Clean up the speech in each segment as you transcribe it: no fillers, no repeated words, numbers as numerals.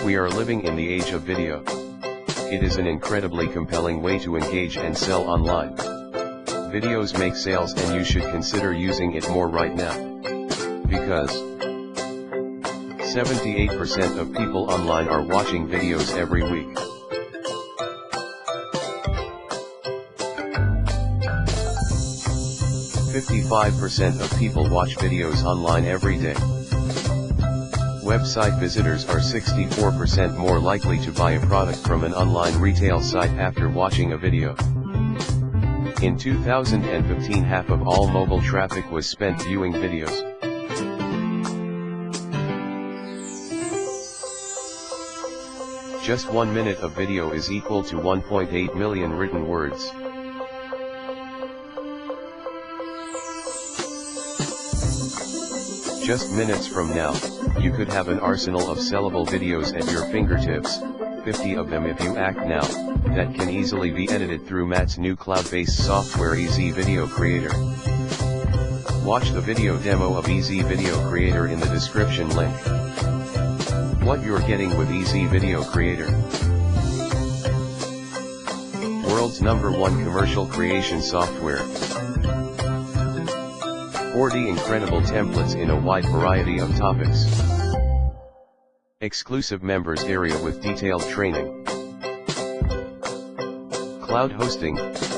We are living in the age of video. It is an incredibly compelling way to engage and sell online. Videos make sales, and you should consider using it more right now. Because 78% of people online are watching videos every week. %5% of people watch videos online every day. Website visitors are 64% more likely to buy a product from an online retail site after watching a video. In 2015, half of all mobile traffic was spent viewing videos. Just 1 minute of video is equal to 1.8 million written words. Just minutes from now, you could have an arsenal of sellable videos at your fingertips, 50 of them if you act now, that can easily be edited through Matt's new cloud-based software Easy Video Creator. Watch the video demo of Easy Video Creator in the description link. What you're getting with Easy Video Creator. World's #1 commercial creation software. 40 incredible templates in a wide variety of topics. Exclusive members area with detailed training. Cloud hosting,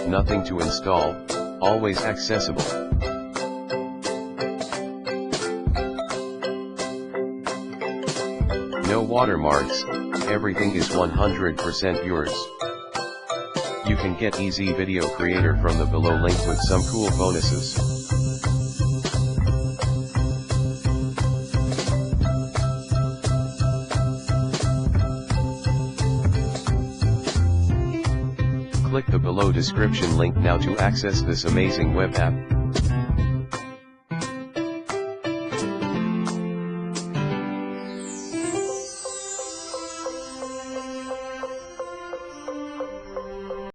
nothing to install, always accessible. No watermarks, everything is 100% yours. You can get Easy Video Creator from the below link with some cool bonuses. Click the below description link now to access this amazing web app.